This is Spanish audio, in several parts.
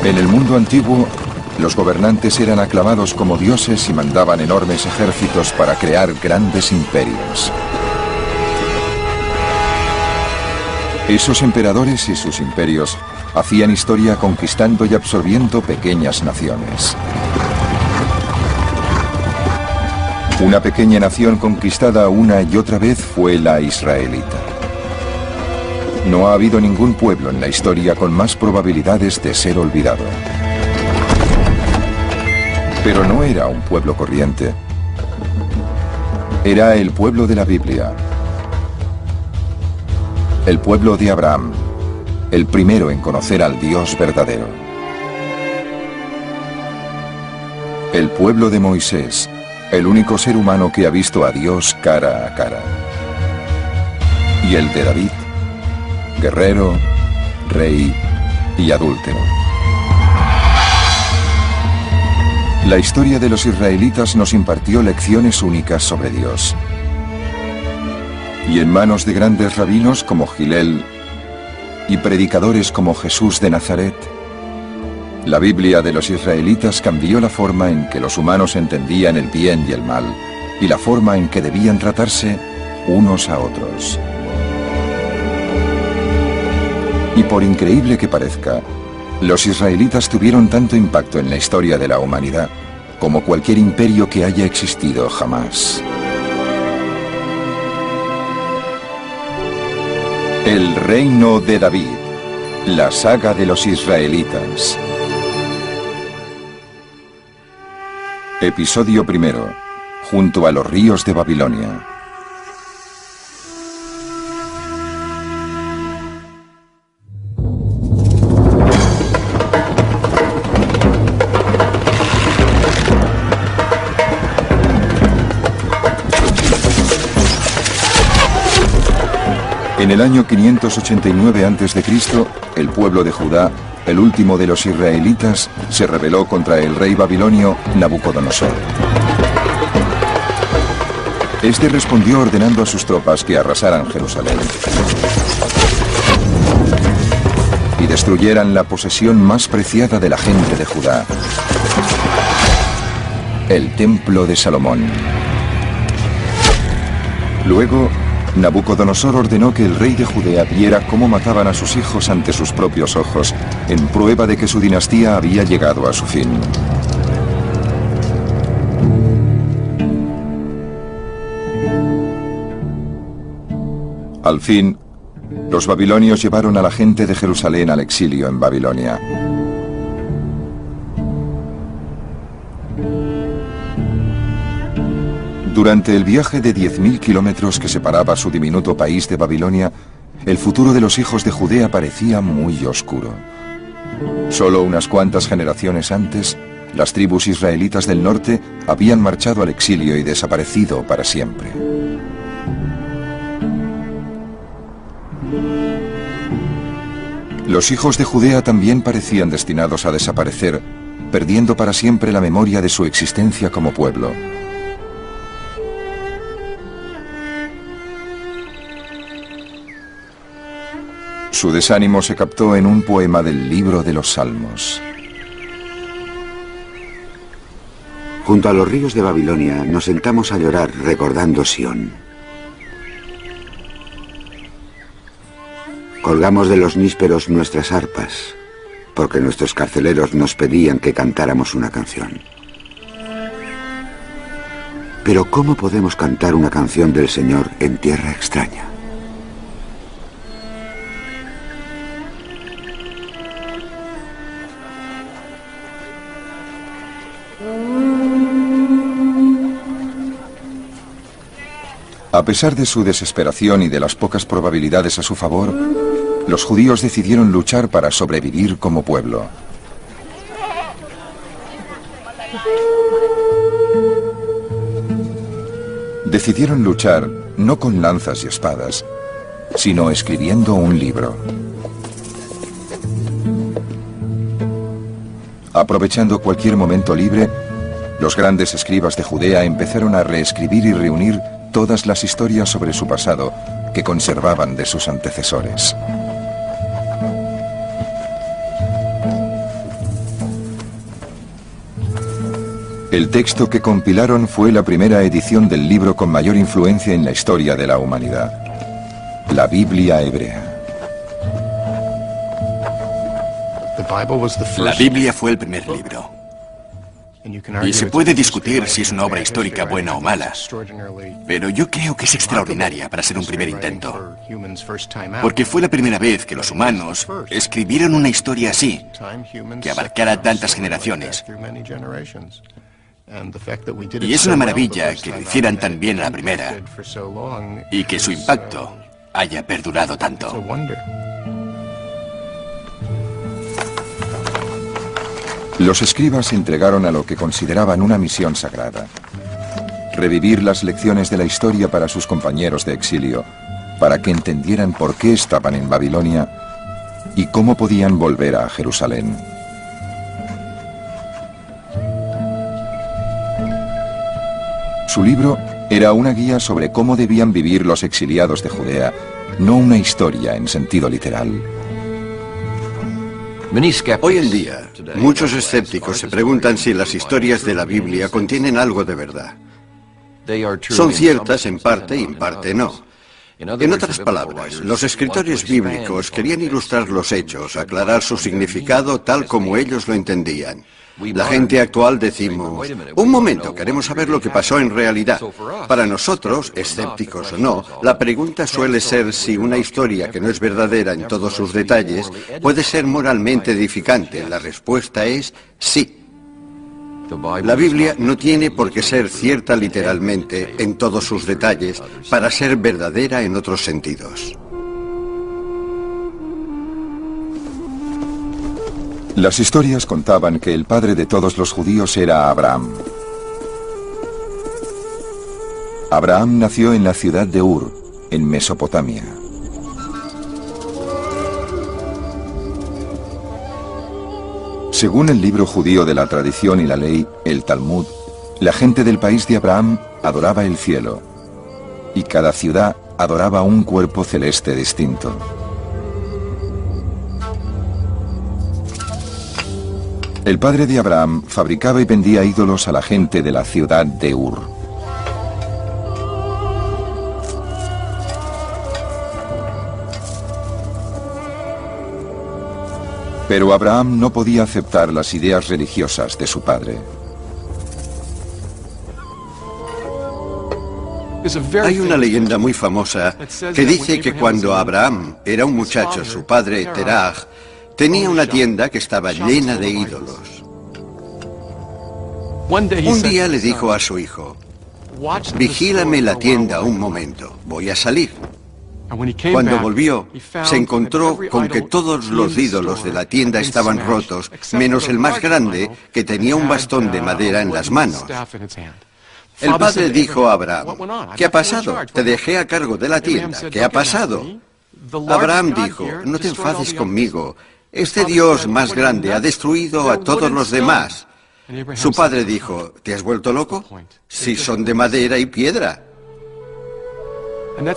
En el mundo antiguo, los gobernantes eran aclamados como dioses y mandaban enormes ejércitos para crear grandes imperios. Esos emperadores y sus imperios hacían historia conquistando y absorbiendo pequeñas naciones. Una pequeña nación conquistada una y otra vez fue la israelita. No ha habido ningún pueblo en la historia con más probabilidades de ser olvidado. Pero no era un pueblo corriente. Era el pueblo de la Biblia. El pueblo de Abraham, el primero en conocer al Dios verdadero. El pueblo de Moisés, el único ser humano que ha visto a Dios cara a cara. Y el de David, guerrero, rey y adúltero. La historia de los israelitas nos impartió lecciones únicas sobre Dios. Y en manos de grandes rabinos como Gilel y predicadores como Jesús de Nazaret, la Biblia de los israelitas cambió la forma en que los humanos entendían el bien y el mal, y la forma en que debían tratarse unos a otros. Y por increíble que parezca, los israelitas tuvieron tanto impacto en la historia de la humanidad como cualquier imperio que haya existido jamás. El reino de David, la saga de los israelitas. Episodio primero, junto a los ríos de Babilonia. En el año 589 a.C., el pueblo de Judá, el último de los israelitas, se rebeló contra el rey babilonio Nabucodonosor. Este respondió ordenando a sus tropas que arrasaran Jerusalén y destruyeran la posesión más preciada de la gente de Judá, el templo de Salomón. Luego, Nabucodonosor ordenó que el rey de Judea viera cómo mataban a sus hijos ante sus propios ojos, en prueba de que su dinastía había llegado a su fin. Al fin, los babilonios llevaron a la gente de Jerusalén al exilio en Babilonia. Durante el viaje de 10.000 kilómetros que separaba su diminuto país de Babilonia, el futuro de los hijos de Judea parecía muy oscuro. Solo unas cuantas generaciones antes, las tribus israelitas del norte habían marchado al exilio y desaparecido para siempre. Los hijos de Judea también parecían destinados a desaparecer, perdiendo para siempre la memoria de su existencia como pueblo. Su desánimo se captó en un poema del libro de los Salmos. Junto a los ríos de Babilonia nos sentamos a llorar recordando Sión. Colgamos de los nísperos nuestras arpas, porque nuestros carceleros nos pedían que cantáramos una canción. Pero ¿cómo podemos cantar una canción del Señor en tierra extraña? A pesar de su desesperación y de las pocas probabilidades a su favor, los judíos decidieron luchar para sobrevivir como pueblo. Decidieron luchar no con lanzas y espadas, sino escribiendo un libro. Aprovechando cualquier momento libre, los grandes escribas de Judea empezaron a reescribir y reunir todas las historias sobre su pasado que conservaban de sus antecesores. El texto que compilaron fue la primera edición del libro con mayor influencia en la historia de la humanidad, la Biblia hebrea. La Biblia fue el primer libro. Y se puede discutir si es una obra histórica buena o mala, pero yo creo que es extraordinaria para ser un primer intento. Porque fue la primera vez que los humanos escribieron una historia así, que abarcara tantas generaciones. Y es una maravilla que lo hicieran tan bien a la primera y que su impacto haya perdurado tanto. Los escribas se entregaron a lo que consideraban una misión sagrada: revivir las lecciones de la historia para sus compañeros de exilio, para que entendieran por qué estaban en Babilonia y cómo podían volver a Jerusalén. Su libro era una guía sobre cómo debían vivir los exiliados de Judea, no una historia en sentido literal. Hoy en día, muchos escépticos se preguntan si las historias de la Biblia contienen algo de verdad. Son ciertas en parte y en parte no. En otras palabras, los escritores bíblicos querían ilustrar los hechos, aclarar su significado tal como ellos lo entendían. La gente actual decimos, un momento, queremos saber lo que pasó en realidad. Para nosotros, escépticos o no, la pregunta suele ser si una historia que no es verdadera en todos sus detalles puede ser moralmente edificante. La respuesta es sí. La Biblia no tiene por qué ser cierta literalmente en todos sus detalles para ser verdadera en otros sentidos. Las historias contaban que el padre de todos los judíos era Abraham. Abraham nació en la ciudad de Ur, en Mesopotamia. Según el libro judío de la tradición y la ley, el Talmud, la gente del país de Abraham adoraba el cielo, y cada ciudad adoraba un cuerpo celeste distinto. El padre de Abraham fabricaba y vendía ídolos a la gente de la ciudad de Ur. Pero Abraham no podía aceptar las ideas religiosas de su padre. Hay una leyenda muy famosa que dice que cuando Abraham era un muchacho, su padre Terah tenía una tienda que estaba llena de ídolos. Un día le dijo a su hijo, vigílame la tienda un momento, voy a salir. Cuando volvió, se encontró con que todos los ídolos de la tienda estaban rotos, menos el más grande, que tenía un bastón de madera en las manos. El padre dijo a Abraham, ¿qué ha pasado? Te dejé a cargo de la tienda, ¿qué ha pasado? Abraham dijo, no te enfades conmigo. Este Dios más grande ha destruido a todos los demás. Su padre dijo, ¿te has vuelto loco? Si son de madera y piedra.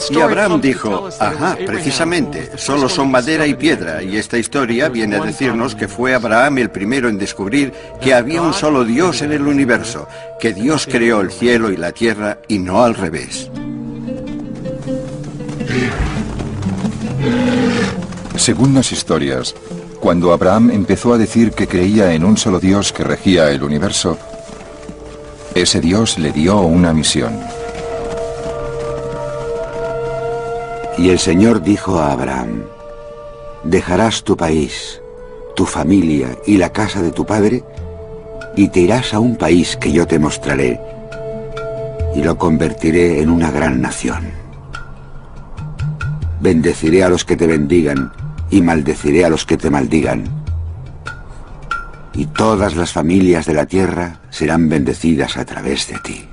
Y Abraham dijo, ajá, precisamente, solo son madera y piedra, y esta historia viene a decirnos que fue Abraham el primero en descubrir que había un solo Dios en el universo, que Dios creó el cielo y la tierra y no al revés. Según las historias, cuando Abraham empezó a decir que creía en un solo Dios que regía el universo, ese Dios le dio una misión. Y el Señor dijo a Abraham, dejarás tu país, tu familia y la casa de tu padre, y te irás a un país que yo te mostraré, y lo convertiré en una gran nación. Bendeciré a los que te bendigan, y maldeciré a los que te maldigan. Y todas las familias de la tierra serán bendecidas a través de ti.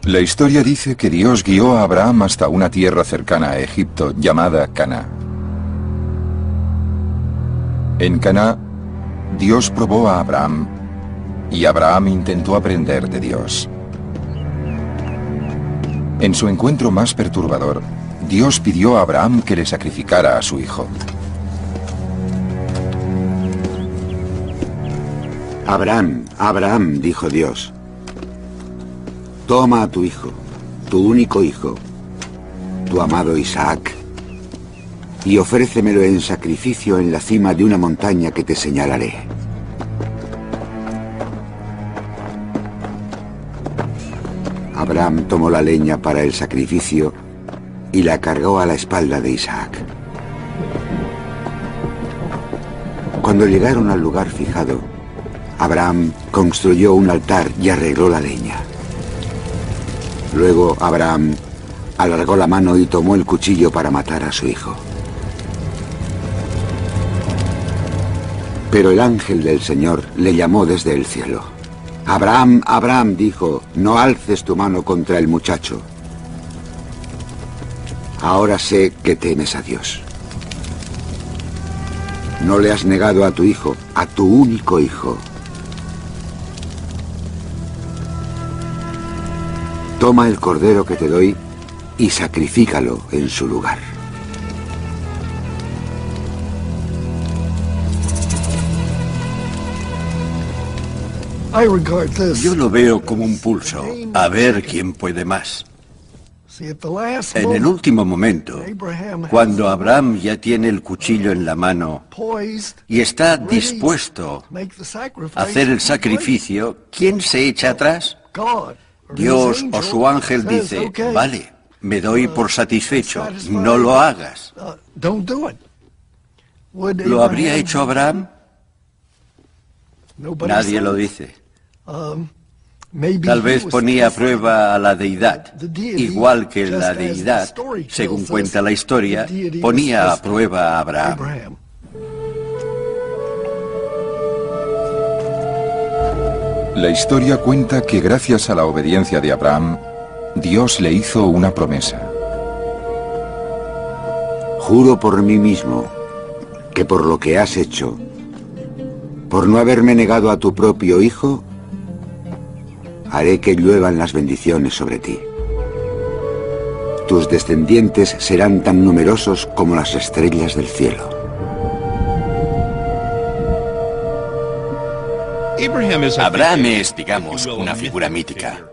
La historia dice que Dios guió a Abraham hasta una tierra cercana a Egipto llamada Caná. En Caná, Dios probó a Abraham y Abraham intentó aprender de Dios. En su encuentro más perturbador, Dios pidió a Abraham que le sacrificara a su hijo. Abraham, Abraham, dijo Dios, toma a tu hijo, tu único hijo, tu amado Isaac, y ofrécemelo en sacrificio en la cima de una montaña que te señalaré. Abraham tomó la leña para el sacrificio y la cargó a la espalda de Isaac. Cuando llegaron al lugar fijado, Abraham construyó un altar y arregló la leña. Luego Abraham alargó la mano y tomó el cuchillo para matar a su hijo. Pero el ángel del Señor le llamó desde el cielo. Abraham, Abraham, dijo, no alces tu mano contra el muchacho. Ahora sé que temes a Dios. No le has negado a tu hijo, a tu único hijo. Toma el cordero que te doy y sacrifícalo en su lugar. Yo lo veo como un pulso, a ver quién puede más. En el último momento, cuando Abraham ya tiene el cuchillo en la mano y está dispuesto a hacer el sacrificio, ¿quién se echa atrás? Dios o su ángel dice, vale, me doy por satisfecho, no lo hagas. ¿Lo habría hecho Abraham? Nadie lo dice. Tal vez ponía a prueba a la deidad, igual que la deidad, según cuenta la historia, ponía a prueba a Abraham. La historia cuenta que gracias a la obediencia de Abraham, Dios le hizo una promesa. Juro por mí mismo que por lo que has hecho, por no haberme negado a tu propio hijo, haré que lluevan las bendiciones sobre ti. Tus descendientes serán tan numerosos como las estrellas del cielo. Abraham es, digamos, una figura mítica.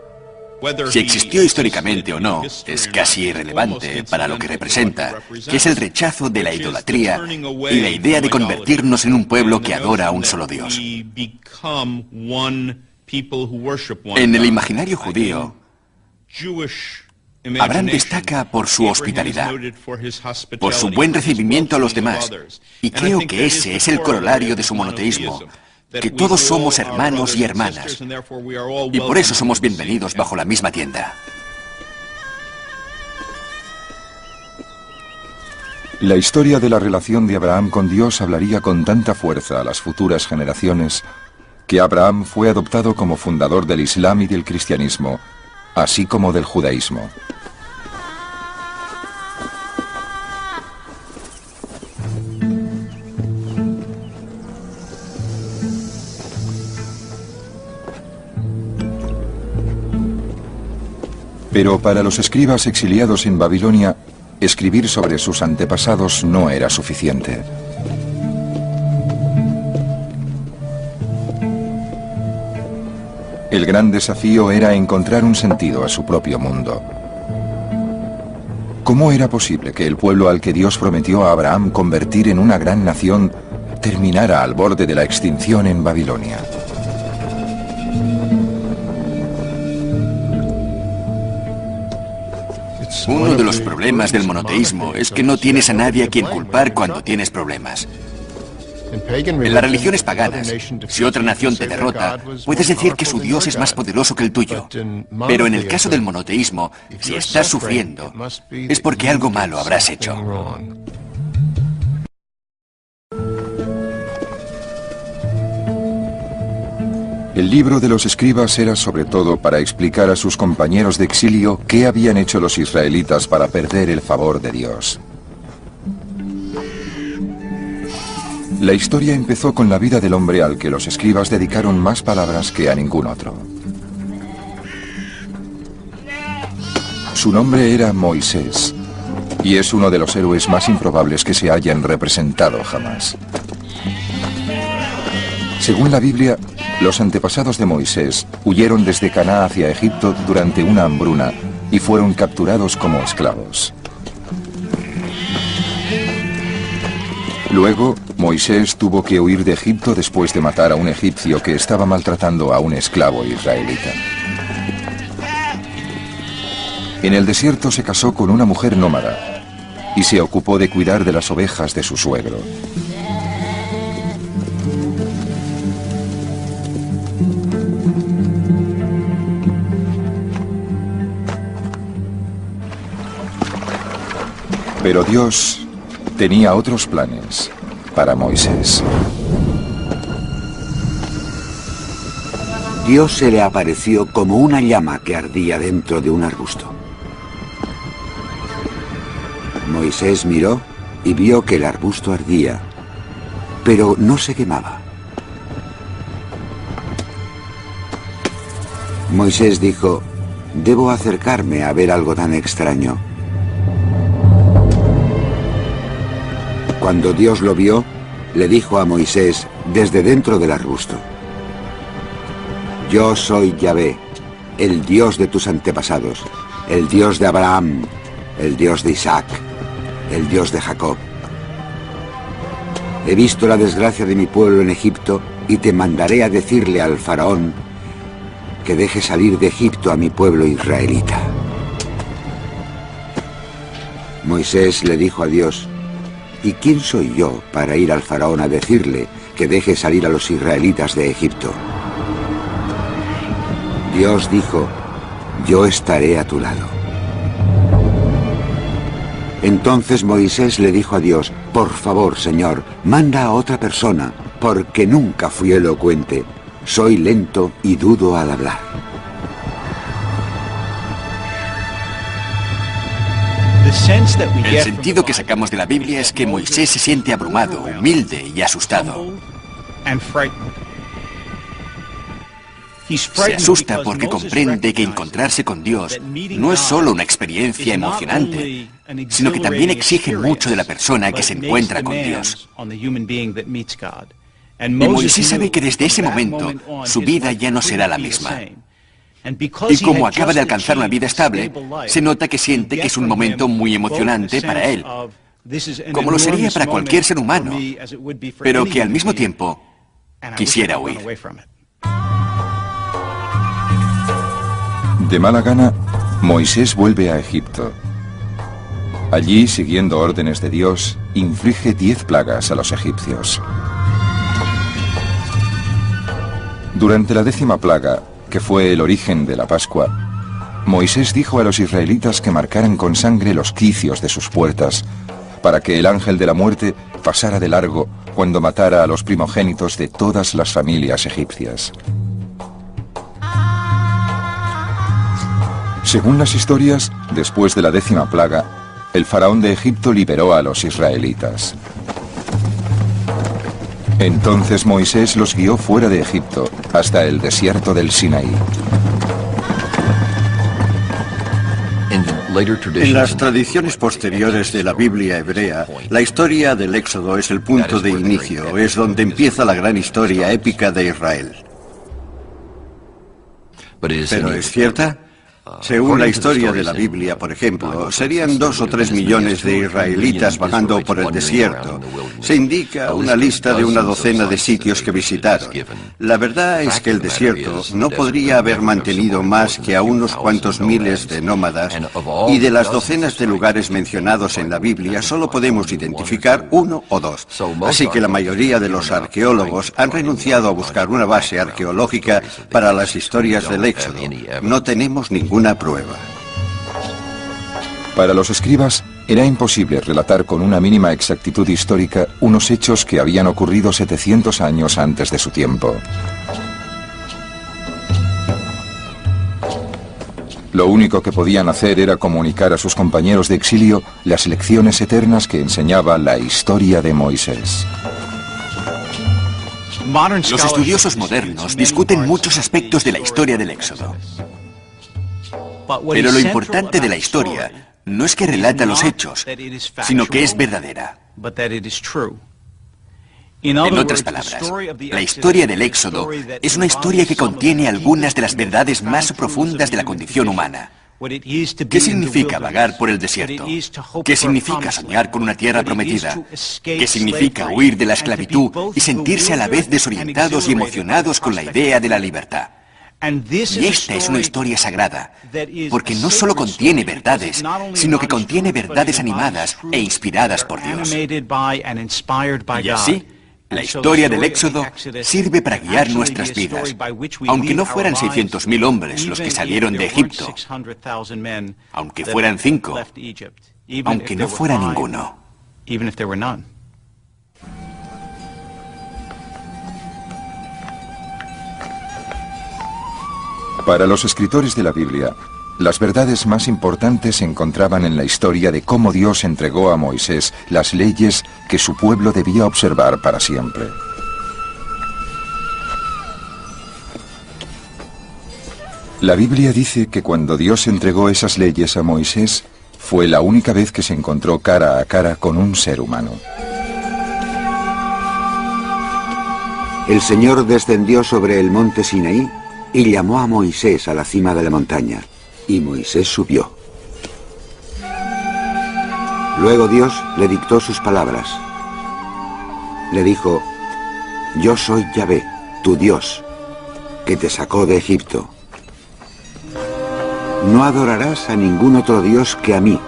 Si existió históricamente o no, es casi irrelevante para lo que representa, que es el rechazo de la idolatría y la idea de convertirnos en un pueblo que adora a un solo Dios. En el imaginario judío, Abraham destaca por su hospitalidad, por su buen recibimiento a los demás, y creo que ese es el corolario de su monoteísmo, que todos somos hermanos y hermanas, y por eso somos bienvenidos bajo la misma tienda. La historia de la relación de Abraham con Dios hablaría con tanta fuerza a las futuras generaciones que Abraham fue adoptado como fundador del Islam y del cristianismo, así como del judaísmo. Pero para los escribas exiliados en Babilonia, escribir sobre sus antepasados no era suficiente. El gran desafío era encontrar un sentido a su propio mundo. ¿Cómo era posible que el pueblo al que Dios prometió a Abraham convertir en una gran nación terminara al borde de la extinción en Babilonia? Uno de los problemas del monoteísmo es que no tienes a nadie a quien culpar cuando tienes problemas. En las religiones paganas, si otra nación te derrota, puedes decir que su Dios es más poderoso que el tuyo. Pero en el caso del monoteísmo, si estás sufriendo, es porque algo malo habrás hecho. El libro de los escribas era sobre todo para explicar a sus compañeros de exilio qué habían hecho los israelitas para perder el favor de Dios. La historia empezó con la vida del hombre al que los escribas dedicaron más palabras que a ningún otro. Su nombre era Moisés, y es uno de los héroes más improbables que se hayan representado jamás. Según la Biblia, los antepasados de Moisés huyeron desde Canaán hacia Egipto durante una hambruna y fueron capturados como esclavos. Luego, Moisés tuvo que huir de Egipto después de matar a un egipcio que estaba maltratando a un esclavo israelita. En el desierto se casó con una mujer nómada y se ocupó de cuidar de las ovejas de su suegro. Pero Dios tenía otros planes para Moisés. Dios se le apareció como una llama que ardía dentro de un arbusto. Moisés miró y vio que el arbusto ardía, pero no se quemaba. Moisés dijo: «Debo acercarme a ver algo tan extraño». Cuando Dios lo vio, le dijo a Moisés desde dentro del arbusto: «Yo soy Yahvé, el Dios de tus antepasados, el Dios de Abraham, el Dios de Isaac, el Dios de Jacob. He visto la desgracia de mi pueblo en Egipto y te mandaré a decirle al faraón que deje salir de Egipto a mi pueblo israelita». Moisés le dijo a Dios: «¿Y quién soy yo para ir al faraón a decirle que deje salir a los israelitas de Egipto?». Dios dijo: «Yo estaré a tu lado». Entonces Moisés le dijo a Dios: «Por favor, Señor, manda a otra persona, porque nunca fui elocuente, soy lento y dudo al hablar». El sentido que sacamos de la Biblia es que Moisés se siente abrumado, humilde y asustado. Se asusta porque comprende que encontrarse con Dios no es solo una experiencia emocionante, sino que también exige mucho de la persona que se encuentra con Dios. Y Moisés sabe que desde ese momento su vida ya no será la misma. Y como acaba de alcanzar una vida estable, se nota que siente que es un momento muy emocionante para él, como lo sería para cualquier ser humano, pero que al mismo tiempo quisiera huir. De mala gana, Moisés vuelve a Egipto. Allí, siguiendo órdenes de Dios, inflige 10 plagas a los egipcios. Durante la 10ª plaga, que fue el origen de la Pascua, Moisés dijo a los israelitas que marcaran con sangre los quicios de sus puertas, para que el ángel de la muerte pasara de largo cuando matara a los primogénitos de todas las familias egipcias. Según las historias, después de la 10ª plaga, el faraón de Egipto liberó a los israelitas. Entonces Moisés los guió fuera de Egipto, hasta el desierto del Sinaí. En las tradiciones posteriores de la Biblia hebrea, la historia del Éxodo es el punto de inicio, es donde empieza la gran historia épica de Israel. ¿Pero es cierta? Según la historia de la Biblia, por ejemplo, serían 2 o 3 millones de israelitas vagando por el desierto. Se indica una lista de una docena de sitios que visitaron. La verdad es que el desierto no podría haber mantenido más que a unos cuantos miles de nómadas, y de las docenas de lugares mencionados en la Biblia solo podemos identificar 1 o 2. Así que la mayoría de los arqueólogos han renunciado a buscar una base arqueológica para las historias del Éxodo. No tenemos ninguna prueba. Para los escribas, era imposible relatar con una mínima exactitud histórica unos hechos que habían ocurrido 700 años antes de su tiempo. Lo único que podían hacer era comunicar a sus compañeros de exilio las lecciones eternas que enseñaba la historia de Moisés. Los estudiosos modernos discuten muchos aspectos de la historia del Éxodo. Pero lo importante de la historia no es que relata los hechos, sino que es verdadera. En otras palabras, la historia del Éxodo es una historia que contiene algunas de las verdades más profundas de la condición humana. ¿Qué significa vagar por el desierto? ¿Qué significa soñar con una tierra prometida? ¿Qué significa huir de la esclavitud y sentirse a la vez desorientados y emocionados con la idea de la libertad? Y esta es una historia sagrada, porque no solo contiene verdades, sino que contiene verdades animadas e inspiradas por Dios. Y así, la historia del Éxodo sirve para guiar nuestras vidas, aunque no fueran 600.000 hombres los que salieron de Egipto, aunque fueran 5, aunque no fuera ninguno. Para los escritores de la Biblia, las verdades más importantes se encontraban en la historia de cómo Dios entregó a Moisés las leyes que su pueblo debía observar para siempre. La Biblia dice que cuando Dios entregó esas leyes a Moisés, fue la única vez que se encontró cara a cara con un ser humano. El Señor descendió sobre el monte Sinaí y llamó a Moisés a la cima de la montaña. Y Moisés subió. Luego Dios le dictó sus palabras. Le dijo: Yo soy Yahvé, tu Dios, que te sacó de Egipto. No adorarás a ningún otro Dios que a mí.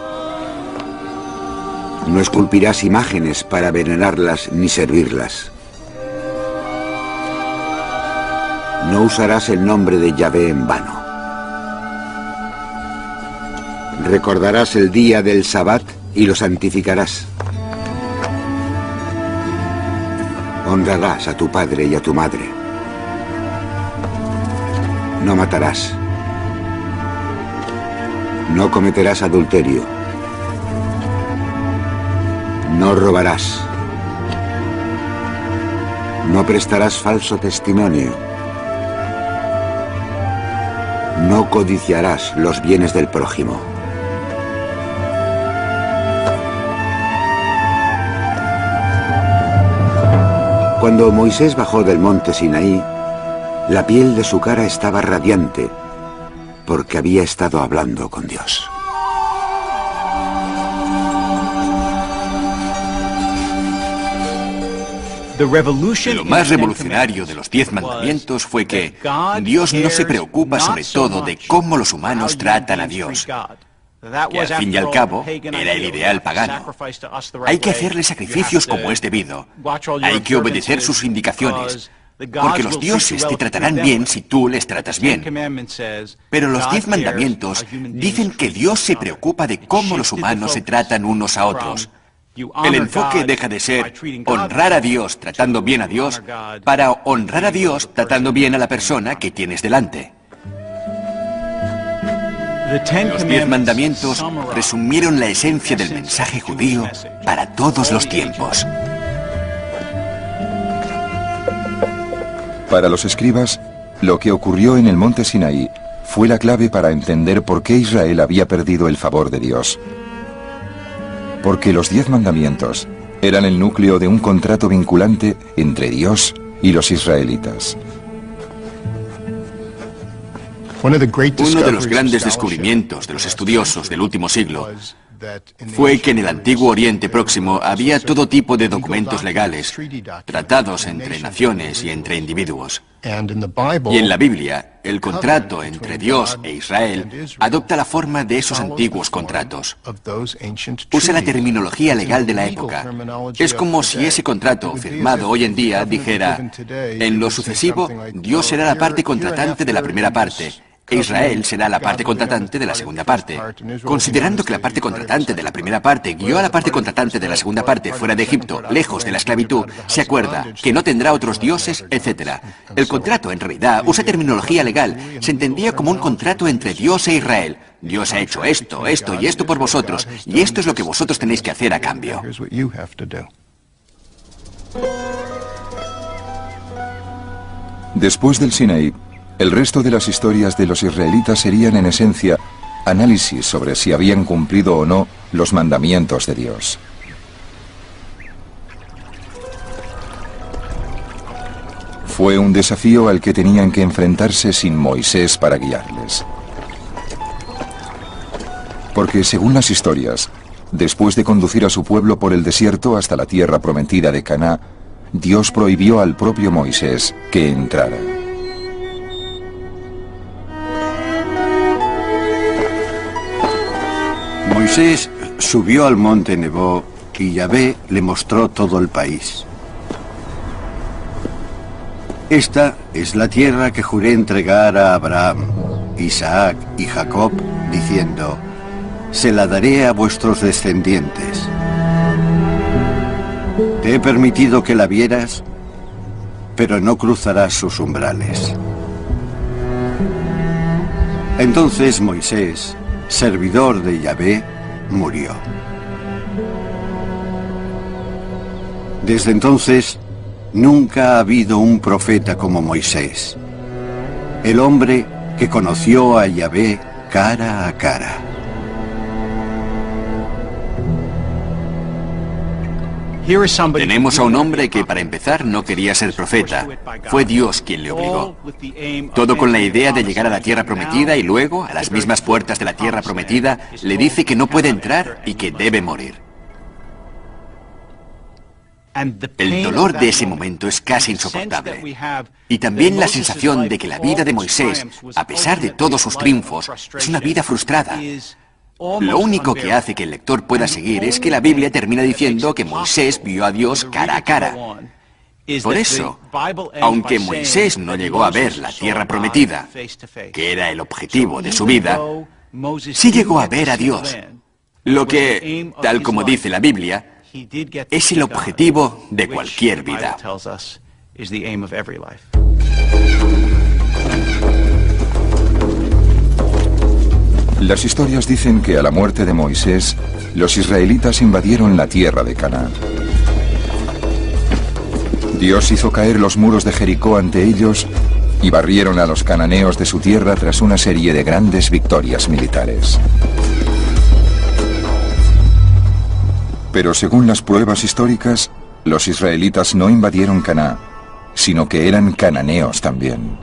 No esculpirás imágenes para venerarlas ni servirlas. No usarás el nombre de Yahvé en vano. Recordarás el día del Sabbat y lo santificarás. Honrarás a tu padre y a tu madre. No matarás. No cometerás adulterio. No robarás. No prestarás falso testimonio. No codiciarás los bienes del prójimo. Cuando Moisés bajó del monte Sinaí, la piel de su cara estaba radiante, porque había estado hablando con Dios. Lo más revolucionario de los 10 mandamientos fue que Dios no se preocupa sobre todo de cómo los humanos tratan a Dios, que al fin y al cabo era el ideal pagano. Hay que hacerle sacrificios como es debido, hay que obedecer sus indicaciones, porque los dioses te tratarán bien si tú les tratas bien. Pero los 10 mandamientos dicen que Dios se preocupa de cómo los humanos se tratan unos a otros. El enfoque deja de ser honrar a Dios tratando bien a Dios para honrar a Dios tratando bien a la persona que tienes delante. Los 10 mandamientos resumieron la esencia del mensaje judío para todos los tiempos. Para los escribas, lo que ocurrió en el monte Sinaí fue la clave para entender por qué Israel había perdido el favor de Dios. Porque los 10 mandamientos eran el núcleo de un contrato vinculante entre Dios y los israelitas. Uno de los grandes descubrimientos de los estudiosos del último siglo fue que en el antiguo Oriente Próximo había todo tipo de documentos legales, tratados entre naciones y entre individuos. Y en la Biblia, el contrato entre Dios e Israel adopta la forma de esos antiguos contratos. Usa la terminología legal de la época. Es como si ese contrato, firmado hoy en día, dijera: en lo sucesivo, Dios será la parte contratante de la primera parte, e Israel será la parte contratante de la segunda parte. Considerando que la parte contratante de la primera parte guió a la parte contratante de la segunda parte fuera de Egipto, lejos de la esclavitud, se acuerda que no tendrá otros dioses, etc. El contrato, en realidad, usa terminología legal. Se entendía como un contrato entre Dios e Israel. Dios ha hecho esto, esto y esto por vosotros, y esto es lo que vosotros tenéis que hacer a cambio. Después del Sinaí, el resto de las historias de los israelitas serían en esencia análisis sobre si habían cumplido o no los mandamientos de Dios. Fue un desafío al que tenían que enfrentarse sin Moisés para guiarles. Porque según las historias, después de conducir a su pueblo por el desierto hasta la tierra prometida de Caná, Dios prohibió al propio Moisés que entrara. Moisés subió al monte Nebo y Yahvé le mostró todo el país. Esta es la tierra que juré entregar a Abraham, Isaac y Jacob, diciendo: se la daré a vuestros descendientes. Te he permitido que la vieras, pero no cruzarás sus umbrales. Entonces Moisés, servidor de Yahvé, murió. Desde entonces, nunca ha habido un profeta como Moisés, el hombre que conoció a Yahvé cara a cara. Tenemos a un hombre que, para empezar, no quería ser profeta. Fue Dios quien le obligó. Todo con la idea de llegar a la tierra prometida y luego, a las mismas puertas de la tierra prometida, le dice que no puede entrar y que debe morir. El dolor de ese momento es casi insoportable. Y también la sensación de que la vida de Moisés, a pesar de todos sus triunfos, es una vida frustrada. Lo único que hace que el lector pueda seguir es que la Biblia termina diciendo que Moisés vio a Dios cara a cara. Por eso, aunque Moisés no llegó a ver la tierra prometida, que era el objetivo de su vida, sí llegó a ver a Dios. Lo que, tal como dice la Biblia, es el objetivo de cualquier vida. Las historias dicen que a la muerte de Moisés, los israelitas invadieron la tierra de Canaán. Dios hizo caer los muros de Jericó ante ellos y barrieron a los cananeos de su tierra tras una serie de grandes victorias militares. Pero según las pruebas históricas, los israelitas no invadieron Canaán, sino que eran cananeos también.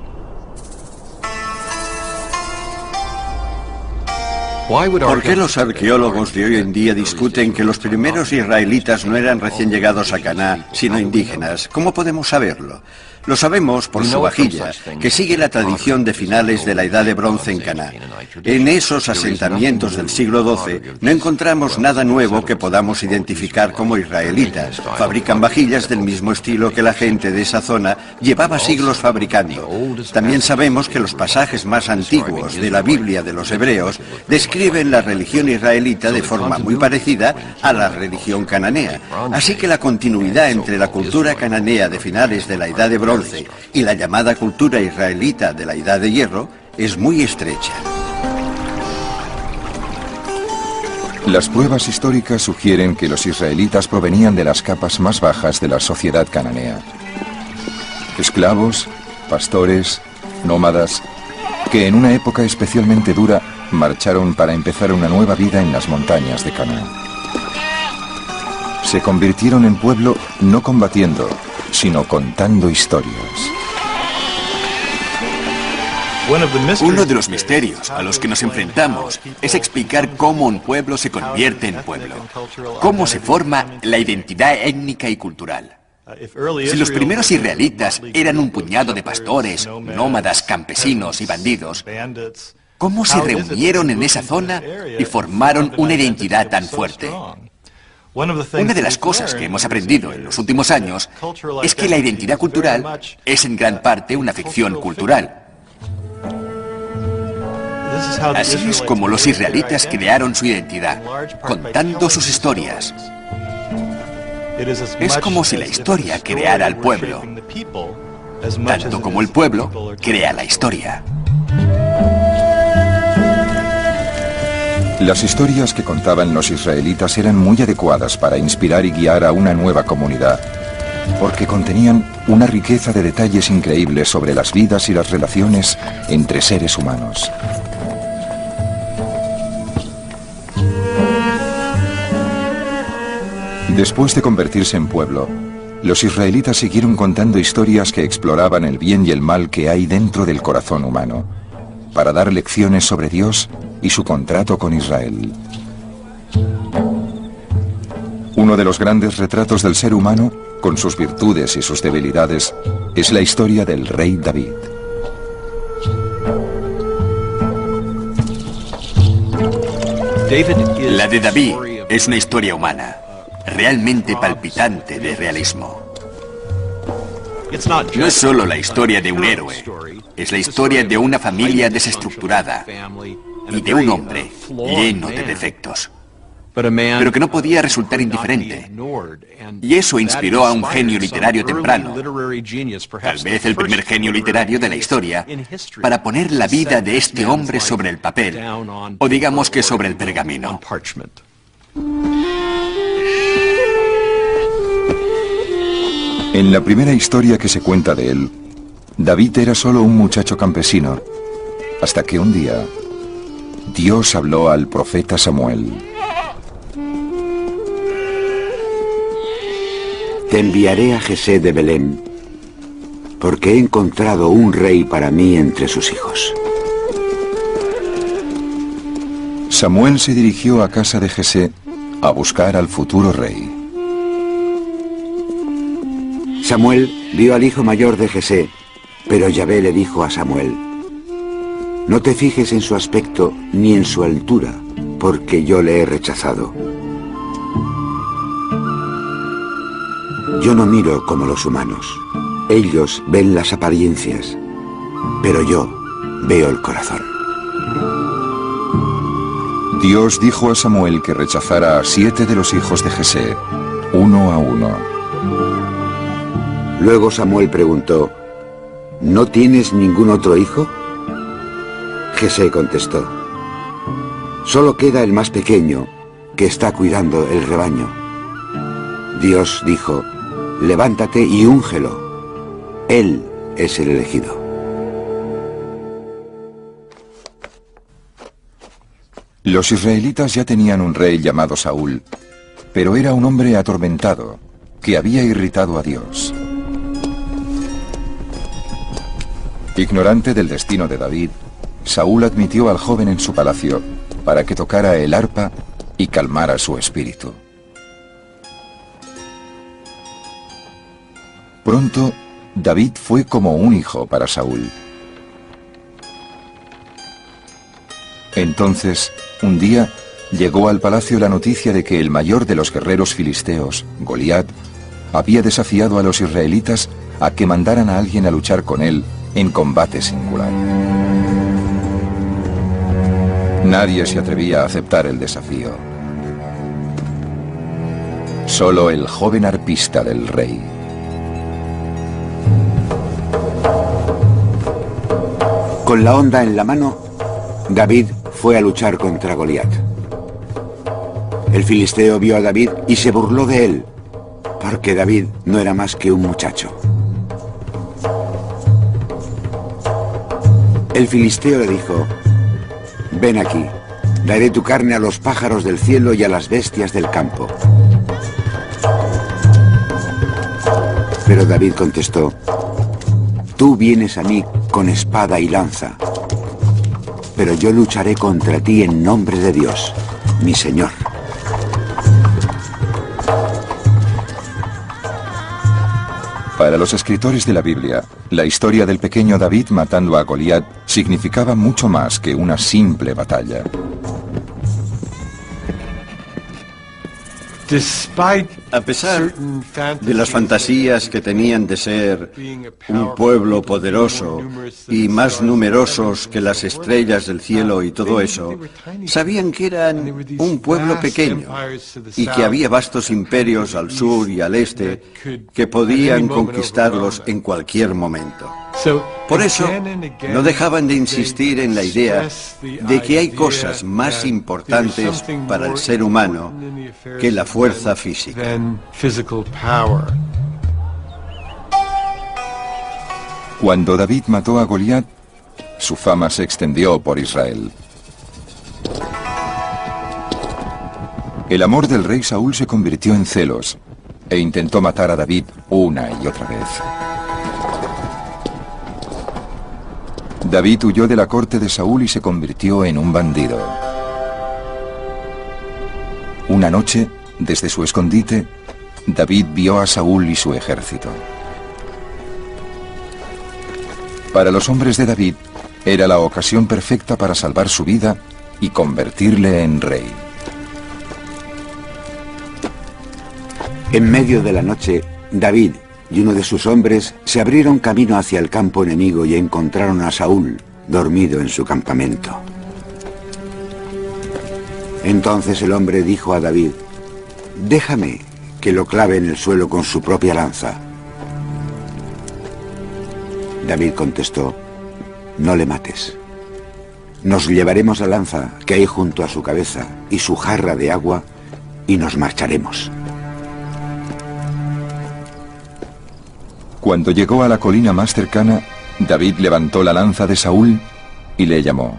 ¿Por qué los arqueólogos de hoy en día discuten que los primeros israelitas no eran recién llegados a Canaán, sino indígenas? ¿Cómo podemos saberlo? Lo sabemos por su vajilla, que sigue la tradición de finales de la Edad de Bronce en Canaán. En esos asentamientos del siglo XII no encontramos nada nuevo que podamos identificar como israelitas. Fabrican vajillas del mismo estilo que la gente de esa zona llevaba siglos fabricando. También sabemos que los pasajes más antiguos de la Biblia de los hebreos describen la religión israelita de forma muy parecida a la religión cananea. Así que la continuidad entre la cultura cananea de finales de la Edad de Bronce y la llamada cultura israelita de la Edad de Hierro es muy estrecha. Las pruebas históricas sugieren que los israelitas provenían de las capas más bajas de la sociedad cananea. Esclavos, pastores, nómadas, que en una época especialmente dura marcharon para empezar una nueva vida en las montañas de Canaán. Se convirtieron en pueblo no combatiendo, sino contando historias. Uno de los misterios a los que nos enfrentamos es explicar cómo un pueblo se convierte en pueblo, cómo se forma la identidad étnica y cultural. Si los primeros israelitas eran un puñado de pastores, nómadas, campesinos y bandidos, ¿cómo se reunieron en esa zona y formaron una identidad tan fuerte? Una de las cosas que hemos aprendido en los últimos años es que la identidad cultural es en gran parte una ficción cultural. Así es como los israelitas crearon su identidad, contando sus historias. Es como si la historia creara al pueblo, tanto como el pueblo crea la historia. Las historias que contaban los israelitas eran muy adecuadas para inspirar y guiar a una nueva comunidad, porque contenían una riqueza de detalles increíbles sobre las vidas y las relaciones entre seres humanos. Después de convertirse en pueblo, los israelitas siguieron contando historias que exploraban el bien y el mal que hay dentro del corazón humano, para dar lecciones sobre Dios y su contrato con Israel. Uno de los grandes retratos del ser humano, con sus virtudes y sus debilidades, es la historia del rey David. La de David es una historia humana, realmente palpitante de realismo. No es solo la historia de un héroe, es la historia de una familia desestructurada y de un hombre lleno de defectos, pero que no podía resultar indiferente. Y eso inspiró a un genio literario temprano, tal vez el primer genio literario de la historia, para poner la vida de este hombre sobre el papel, o digamos que sobre el pergamino. En la primera historia que se cuenta de él, David era solo un muchacho campesino, hasta que un día Dios habló al profeta Samuel. Te enviaré a Jesé de Belén, porque he encontrado un rey para mí entre sus hijos. Samuel se dirigió a casa de Jesé a buscar al futuro rey. Samuel vio al hijo mayor de Jesé, pero Yahvé le dijo a Samuel: no te fijes en su aspecto ni en su altura, porque yo le he rechazado. Yo no miro como los humanos. Ellos ven las apariencias, pero yo veo el corazón. Dios dijo a Samuel que rechazara a 7 de los hijos de Jesé, uno a uno. Luego Samuel preguntó: ¿no tienes ningún otro hijo? Jesé contestó: solo queda el más pequeño, que está cuidando el rebaño. Dios dijo: levántate y úngelo. Él es el elegido. Los israelitas ya tenían un rey llamado Saúl, pero era un hombre atormentado, que había irritado a Dios. Ignorante del destino de David, Saúl admitió al joven en su palacio para que tocara el arpa y calmara su espíritu. Pronto, David fue como un hijo para Saúl. Entonces, un día, llegó al palacio la noticia de que el mayor de los guerreros filisteos, Goliat, había desafiado a los israelitas a que mandaran a alguien a luchar con él en combate singular. Nadie se atrevía a aceptar el desafío. Solo el joven arpista del rey. Con la honda en la mano, David fue a luchar contra Goliat. El filisteo vio a David y se burló de él, porque David no era más que un muchacho. El filisteo le dijo: ven aquí, daré tu carne a los pájaros del cielo y a las bestias del campo. Pero David contestó: tú vienes a mí con espada y lanza, pero yo lucharé contra ti en nombre de Dios, mi Señor. Para los escritores de la Biblia, la historia del pequeño David matando a Goliat significaba mucho más que una simple batalla. A pesar de las fantasías que tenían de ser un pueblo poderoso y más numerosos que las estrellas del cielo y todo eso, sabían que eran un pueblo pequeño y que había vastos imperios al sur y al este que podían conquistarlos en cualquier momento. Por eso, no dejaban de insistir en la idea de que hay cosas más importantes para el ser humano que la fuerza física. Cuando David mató a Goliat, su fama se extendió por Israel. El amor del rey Saúl se convirtió en celos, e intentó matar a David una y otra vez. David huyó de la corte de Saúl y se convirtió en un bandido. Una noche, desde su escondite, David vio a Saúl y su ejército. Para los hombres de David, era la ocasión perfecta para salvar su vida y convertirle en rey. En medio de la noche, David y uno de sus hombres se abrieron camino hacia el campo enemigo y encontraron a Saúl dormido en su campamento. Entonces el hombre dijo a David: «Déjame que lo clave en el suelo con su propia lanza». David contestó: «No le mates. Nos llevaremos la lanza que hay junto a su cabeza y su jarra de agua y nos marcharemos». Cuando llegó a la colina más cercana, David levantó la lanza de Saúl y le llamó.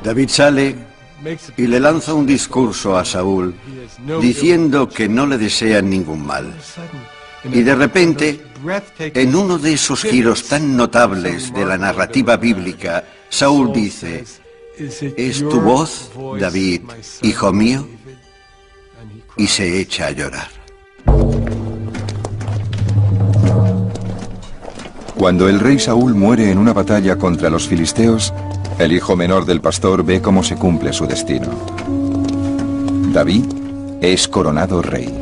David sale y le lanza un discurso a Saúl diciendo que no le desean ningún mal. Y de repente, en uno de esos giros tan notables de la narrativa bíblica, Saúl dice: «¿Es tu voz, David, hijo mío?», y se echa a llorar. Cuando el rey Saúl muere en una batalla contra los filisteos, el hijo menor del pastor ve cómo se cumple su destino. David es coronado rey.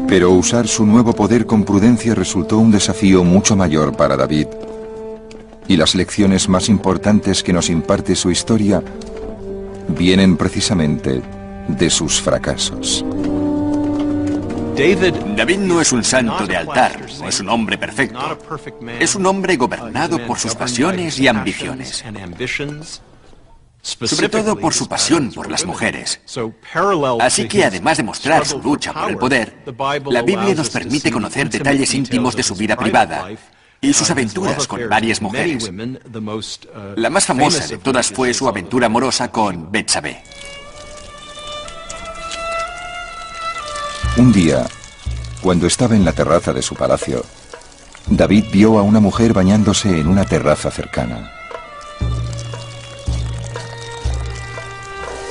Pero usar su nuevo poder con prudencia resultó un desafío mucho mayor para David. Y las lecciones más importantes que nos imparte su historia vienen precisamente de sus fracasos. David no es un santo de altar, no es un hombre perfecto. Es un hombre gobernado por sus pasiones y ambiciones. Sobre todo por su pasión por las mujeres. Así que además de mostrar su lucha por el poder, la Biblia nos permite conocer detalles íntimos de su vida privada y sus aventuras con varias mujeres. La más famosa de todas fue su aventura amorosa con Betsabé. Un día, cuando estaba en la terraza de su palacio, David vio a una mujer bañándose en una terraza cercana.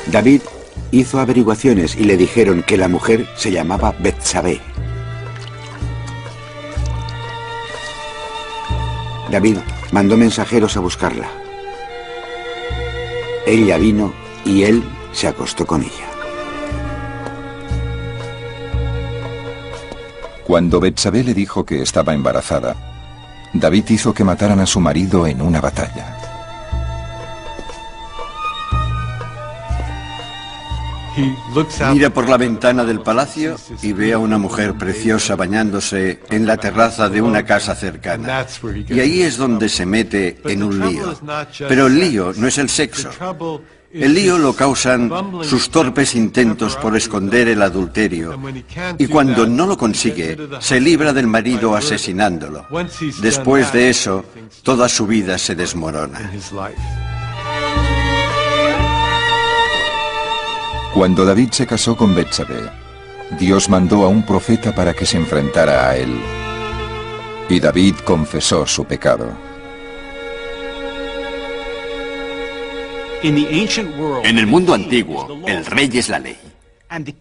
David hizo averiguaciones y le dijeron que la mujer se llamaba Betsabé. David mandó mensajeros a buscarla. Ella vino y él se acostó con ella. Cuando Betsabé le dijo que estaba embarazada, David hizo que mataran a su marido en una batalla. Mira por la ventana del palacio y ve a una mujer preciosa bañándose en la terraza de una casa cercana. Y ahí es donde se mete en un lío. Pero el lío no es el sexo. El lío lo causan sus torpes intentos por esconder el adulterio. Y cuando no lo consigue, se libra del marido asesinándolo. Después de eso, toda su vida se desmorona. Cuando David se casó con Betsabé, Dios mandó a un profeta para que se enfrentara a él. Y David confesó su pecado. En el mundo antiguo, el rey es la ley.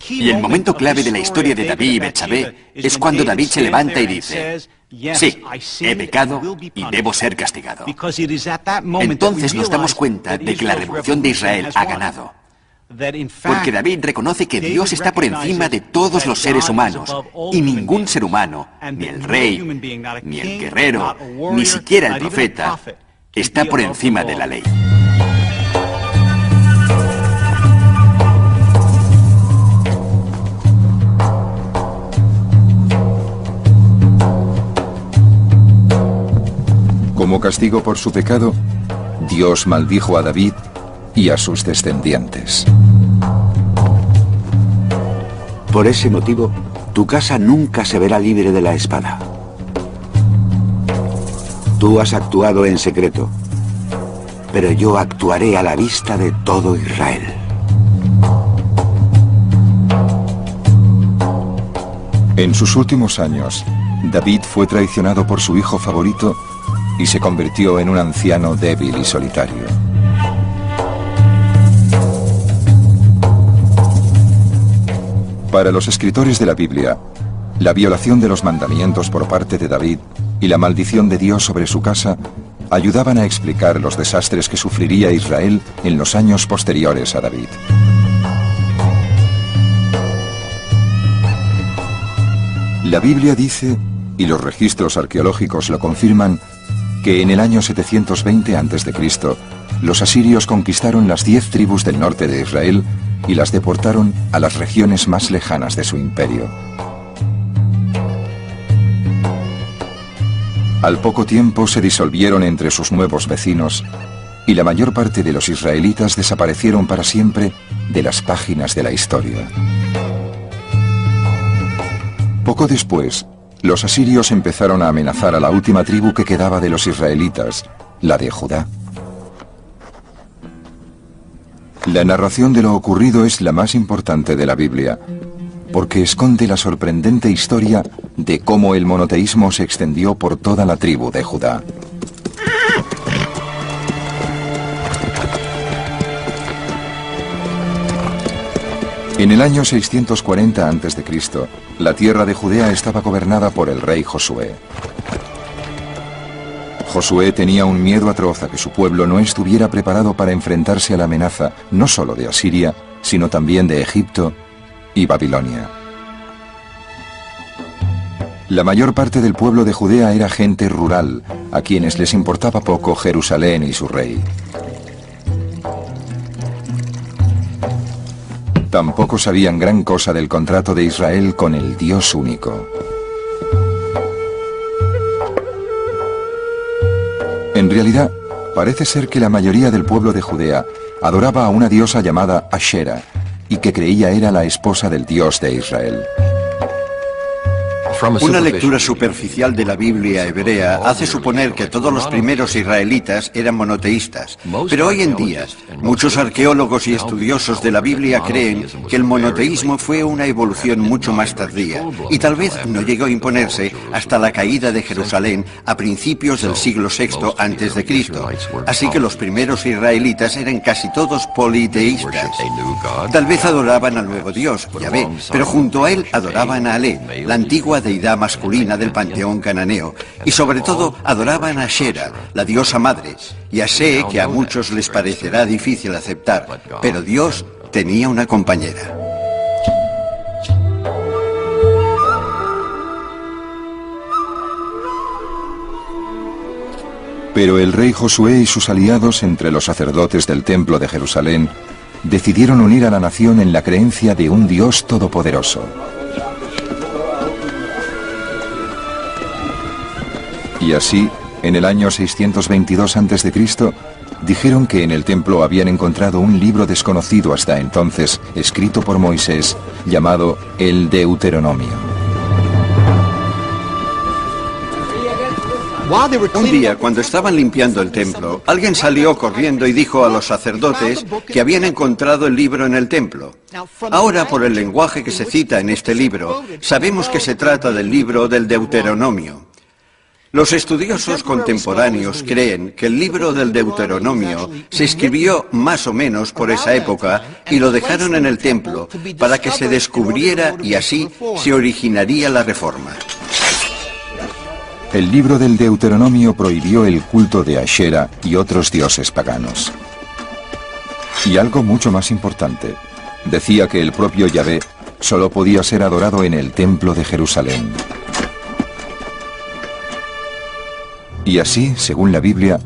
Y el momento clave de la historia de David y Betsabé es cuando David se levanta y dice: «Sí, he pecado y debo ser castigado». Entonces nos damos cuenta de que la revolución de Israel ha ganado. Porque David reconoce que Dios está por encima de todos los seres humanos y ningún ser humano, ni el rey, ni el guerrero, ni siquiera el profeta, está por encima de la ley. Como castigo por su pecado, Dios maldijo a David y a sus descendientes. Por ese motivo, tu casa nunca se verá libre de la espada. Tú has actuado en secreto, pero yo actuaré a la vista de todo Israel. En sus últimos años, David fue traicionado por su hijo favorito y se convirtió en un anciano débil y solitario. Para los escritores de la Biblia, la violación de los mandamientos por parte de David y la maldición de Dios sobre su casa ayudaban a explicar los desastres que sufriría Israel en los años posteriores a David. La Biblia dice, y los registros arqueológicos lo confirman, que en el año 720 a.C., los asirios conquistaron las 10 tribus del norte de Israel y las deportaron a las regiones más lejanas de su imperio. Al poco tiempo se disolvieron entre sus nuevos vecinos y la mayor parte de los israelitas desaparecieron para siempre de las páginas de la historia. Poco después, los asirios empezaron a amenazar a la última tribu que quedaba de los israelitas, la de Judá. La narración de lo ocurrido es la más importante de la Biblia, porque esconde la sorprendente historia de cómo el monoteísmo se extendió por toda la tribu de Judá. En el año 640 a.C., la tierra de Judea estaba gobernada por el rey Josué. Josué tenía un miedo atroz a que su pueblo no estuviera preparado para enfrentarse a la amenaza no solo de Asiria, sino también de Egipto y Babilonia. La mayor parte del pueblo de Judea era gente rural, a quienes les importaba poco Jerusalén y su rey. Tampoco sabían gran cosa del contrato de Israel con el Dios único. En realidad, parece ser que la mayoría del pueblo de Judea adoraba a una diosa llamada Ashera y que creía era la esposa del Dios de Israel. Una lectura superficial de la Biblia hebrea hace suponer que todos los primeros israelitas eran monoteístas. Pero hoy en día, muchos arqueólogos y estudiosos de la Biblia creen que el monoteísmo fue una evolución mucho más tardía y tal vez no llegó a imponerse hasta la caída de Jerusalén a principios del siglo VI a.C. Así que los primeros israelitas eran casi todos politeístas. Tal vez adoraban al nuevo Dios, Yahvé, pero junto a él adoraban a Alé, la antigua deidad masculina del panteón cananeo, y sobre todo adoraban a Ashera, la diosa madre. Ya sé que a muchos les parecerá difícil aceptar, pero Dios tenía una compañera. Pero el rey Josué y sus aliados entre los sacerdotes del templo de Jerusalén decidieron unir a la nación en la creencia de un Dios todopoderoso. Y así, en el año 622 a.C., dijeron que en el templo habían encontrado un libro desconocido hasta entonces, escrito por Moisés, llamado el Deuteronomio. Un día, cuando estaban limpiando el templo, alguien salió corriendo y dijo a los sacerdotes que habían encontrado el libro en el templo. Ahora, por el lenguaje que se cita en este libro, sabemos que se trata del libro del Deuteronomio. Los estudiosos contemporáneos creen que el libro del Deuteronomio se escribió más o menos por esa época y lo dejaron en el templo para que se descubriera y así se originaría la Reforma. El libro del Deuteronomio prohibió el culto de Ashera y otros dioses paganos. Y algo mucho más importante, decía que el propio Yahvé solo podía ser adorado en el templo de Jerusalén. Y así, según la Biblia,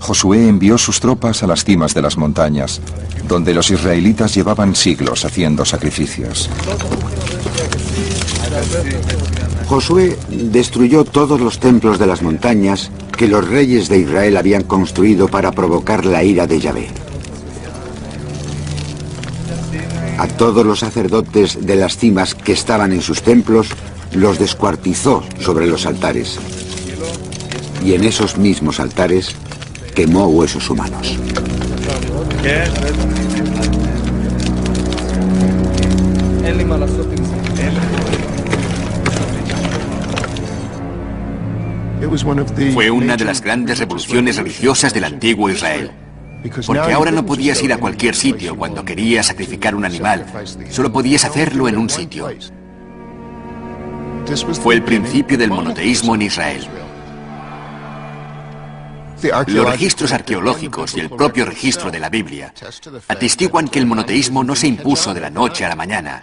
Josué envió sus tropas a las cimas de las montañas, donde los israelitas llevaban siglos haciendo sacrificios. Josué destruyó todos los templos de las montañas que los reyes de Israel habían construido para provocar la ira de Yahvé. A todos los sacerdotes de las cimas que estaban en sus templos, los descuartizó sobre los altares. Y en esos mismos altares quemó huesos humanos. Fue una de las grandes revoluciones religiosas del antiguo Israel. Porque ahora no podías ir a cualquier sitio cuando querías sacrificar un animal. Solo podías hacerlo en un sitio. Fue el principio del monoteísmo en Israel. Los registros arqueológicos y el propio registro de la Biblia atestiguan que el monoteísmo no se impuso de la noche a la mañana.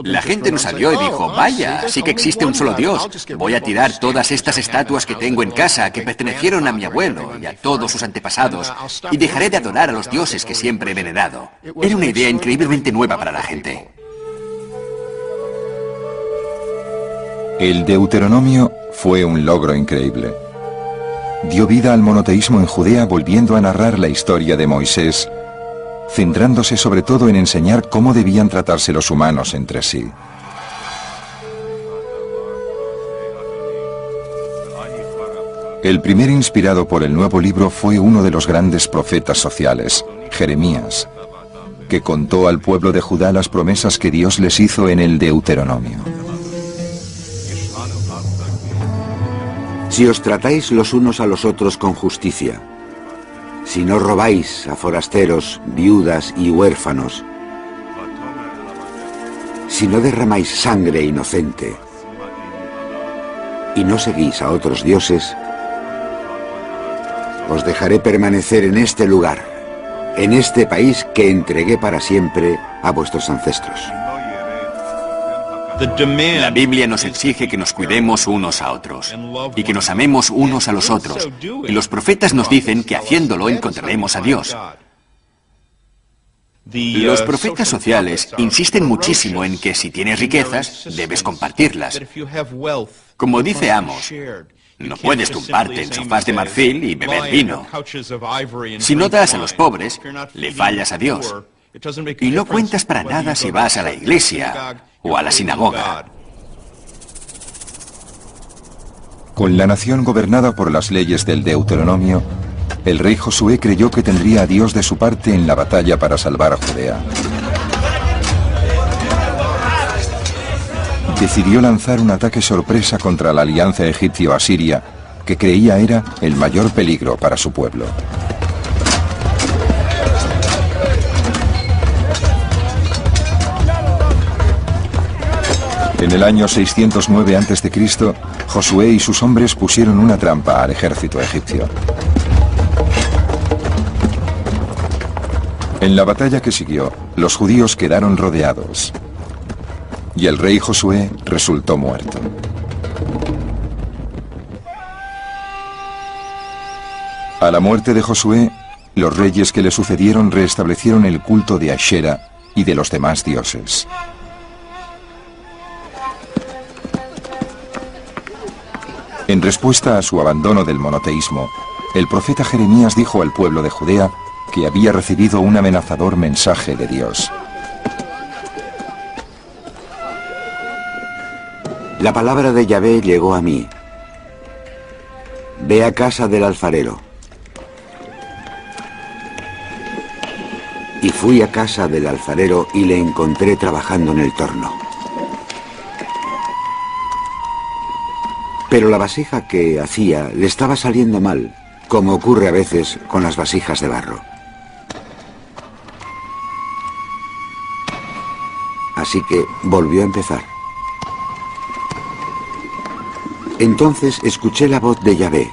La gente no salió y dijo, vaya, sí que existe un solo Dios. Voy a tirar todas estas estatuas que tengo en casa, que pertenecieron a mi abuelo y a todos sus antepasados, y dejaré de adorar a los dioses que siempre he venerado. Era una idea increíblemente nueva para la gente. El Deuteronomio fue un logro increíble. Dio vida al monoteísmo en Judea, volviendo a narrar la historia de Moisés, centrándose sobre todo en enseñar cómo debían tratarse los humanos entre sí. El primer inspirado por el nuevo libro fue uno de los grandes profetas sociales, Jeremías, que contó al pueblo de Judá las promesas que Dios les hizo en el Deuteronomio. Si os tratáis los unos a los otros con justicia, si no robáis a forasteros, viudas y huérfanos, si no derramáis sangre inocente y no seguís a otros dioses, os dejaré permanecer en este lugar, en este país que entregué para siempre a vuestros ancestros. La Biblia nos exige que nos cuidemos unos a otros y que nos amemos unos a los otros. Y los profetas nos dicen que haciéndolo encontraremos a Dios. Los profetas sociales insisten muchísimo en que si tienes riquezas, debes compartirlas. Como dice Amos, no puedes tumbarte en sofás de marfil y beber vino. Si no das a los pobres, le fallas a Dios. Y no cuentas para nada si vas a la iglesia o a la sinagoga. Con la nación gobernada por las leyes del Deuteronomio, el rey Josué creyó que tendría a Dios de su parte en la batalla para salvar a Judea. Decidió lanzar un ataque sorpresa contra la alianza egipcio-asiria, que creía era el mayor peligro para su pueblo. En el año 609 a.C., Josué y sus hombres pusieron una trampa al ejército egipcio. En la batalla que siguió, los judíos quedaron rodeados y el rey Josué resultó muerto. A la muerte de Josué, los reyes que le sucedieron restablecieron el culto de Ashera y de los demás dioses. En respuesta a su abandono del monoteísmo, el profeta Jeremías dijo al pueblo de Judea que había recibido un amenazador mensaje de Dios. La palabra de Yahvé llegó a mí. Ve a casa del alfarero. Y fui a casa del alfarero y le encontré trabajando en el torno. Pero la vasija que hacía le estaba saliendo mal, como ocurre a veces con las vasijas de barro. Así que volvió a empezar. Entonces escuché la voz de Yahvé.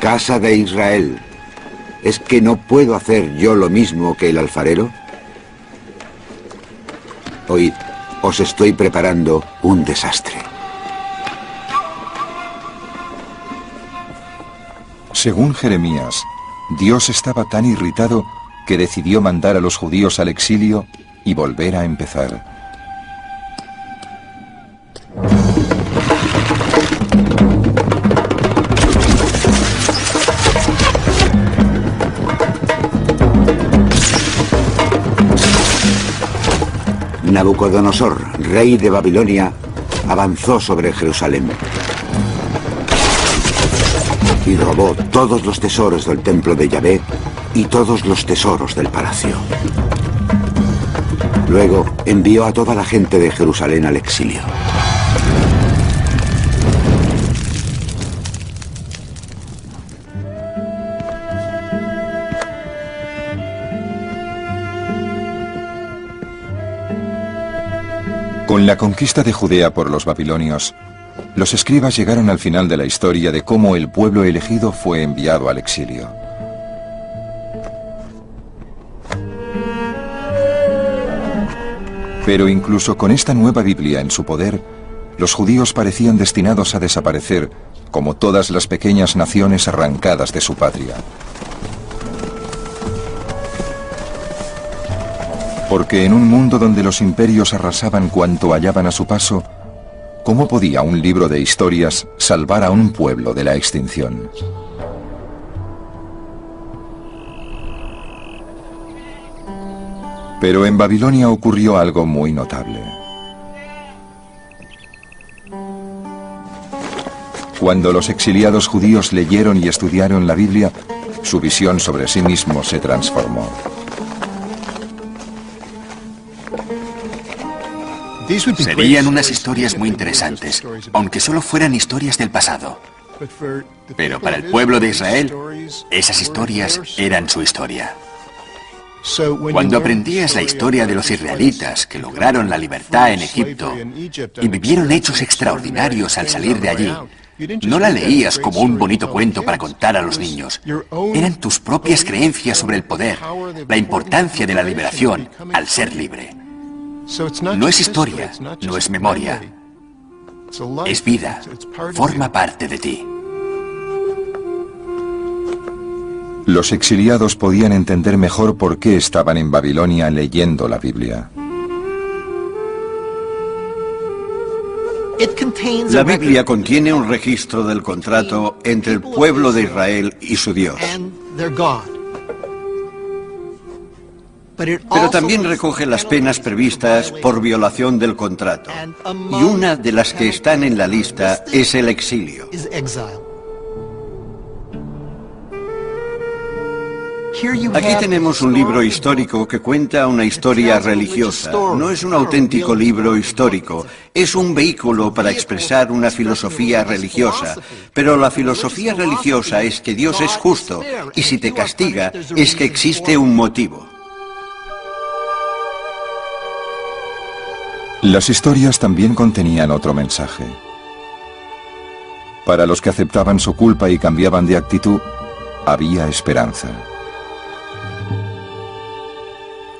Casa de Israel, ¿es que no puedo hacer yo lo mismo que el alfarero? Oíd, os estoy preparando un desastre. Según Jeremías, Dios estaba tan irritado que decidió mandar a los judíos al exilio y volver a empezar. Nabucodonosor, rey de Babilonia, avanzó sobre Jerusalén y robó todos los tesoros del templo de Yahvé y todos los tesoros del palacio. Luego envió a toda la gente de Jerusalén al exilio. Con la conquista de Judea por los babilonios, los escribas llegaron al final de la historia de cómo el pueblo elegido fue enviado al exilio. Pero incluso con esta nueva Biblia en su poder, los judíos parecían destinados a desaparecer, como todas las pequeñas naciones arrancadas de su patria. Porque en un mundo donde los imperios arrasaban cuanto hallaban a su paso, ¿cómo podía un libro de historias salvar a un pueblo de la extinción? Pero en Babilonia ocurrió algo muy notable. Cuando los exiliados judíos leyeron y estudiaron la Biblia, su visión sobre sí mismos se transformó. Serían unas historias muy interesantes, aunque solo fueran historias del pasado. Pero para el pueblo de Israel, esas historias eran su historia. Cuando aprendías la historia de los israelitas que lograron la libertad en Egipto y vivieron hechos extraordinarios al salir de allí, no la leías como un bonito cuento para contar a los niños. Eran tus propias creencias sobre el poder, la importancia de la liberación al ser libre. No es historia, no es memoria, es vida, forma parte de ti. Los exiliados podían entender mejor por qué estaban en Babilonia leyendo la Biblia. La Biblia contiene un registro del contrato entre el pueblo de Israel y su Dios. Pero también recoge las penas previstas por violación del contrato. Y una de las que están en la lista es el exilio. Aquí tenemos un libro histórico que cuenta una historia religiosa. No es un auténtico libro histórico, es un vehículo para expresar una filosofía religiosa. Pero la filosofía religiosa es que Dios es justo, y si te castiga, es que existe un motivo. Las historias también contenían otro mensaje. Para los que aceptaban su culpa y cambiaban de actitud, había esperanza.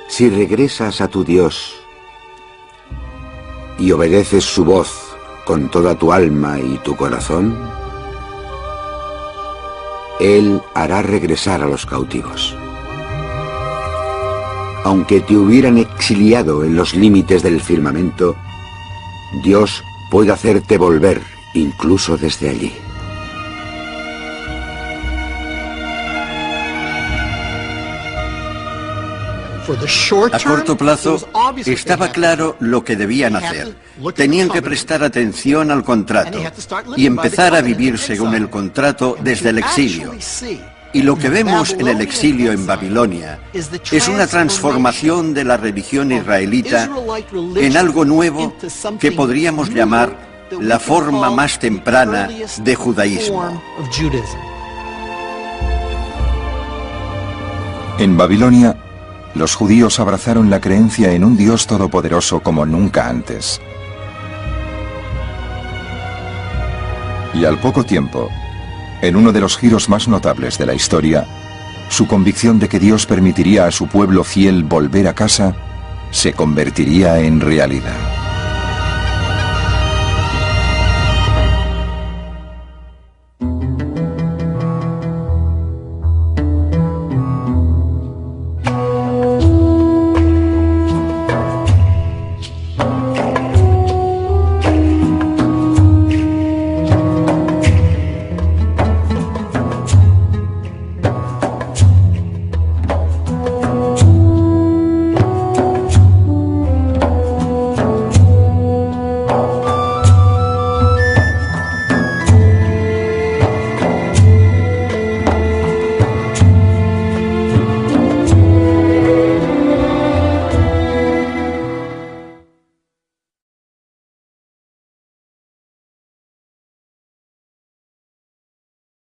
Si regresas a tu Dios y obedeces su voz con toda tu alma y tu corazón, Él hará regresar a los cautivos. Aunque te hubieran exiliado en los límites del firmamento, Dios puede hacerte volver, incluso desde allí. A corto plazo, estaba claro lo que debían hacer. Tenían que prestar atención al contrato y empezar a vivir según el contrato desde el exilio. Y lo que vemos en el exilio en Babilonia es una transformación de la religión israelita en algo nuevo que podríamos llamar la forma más temprana de judaísmo. En Babilonia, los judíos abrazaron la creencia en un Dios todopoderoso como nunca antes. Y al poco tiempo, en uno de los giros más notables de la historia, su convicción de que Dios permitiría a su pueblo fiel volver a casa se convertiría en realidad.